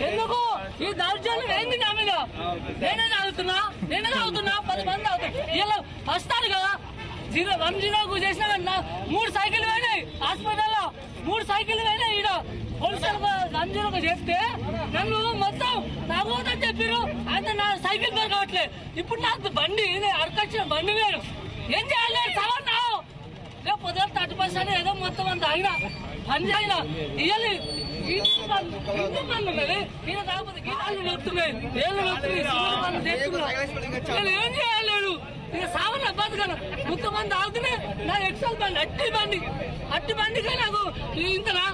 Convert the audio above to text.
ఎందుకు ఈ దౌర్జన్యం ఏంది నా మీద? నేనే తాగుతున్నా 10 మంది తాగుతున్నా. ఇలా వస్తారు కదా 1-0 చేసిన 3 సైకిల్ పోయినాయి హాస్పిటల్లో, 3 సైకిల్ పోయినాయి. ఈడ పోలీసులు 1-0 చేస్తే నన్ను మొత్తం తాగోదని చెప్పారు. అయితే నా సైకిల్ పేరు కావట్లేదు. ఇప్పుడు నాకు బండి అరకొచ్చిన బండి వేరు ఏం చేయాలి? సవన్నా పొద్దున 30% ఏదో మొత్తం అంత అయినా పని చేయాలి. ఇవ్వాలి ఈయన కాకపోతే గీతాలు నొప్పుతున్నాయి, ఏళ్ళు నొప్పుతున్నాయి. ఏం చేయలేడు ఇక సావన్న బతకను. మొత్తం మంది ఆగుతున్నాయి. నా ఎక్సల్ బండి అట్టి బండికే నాకు ఇంతనా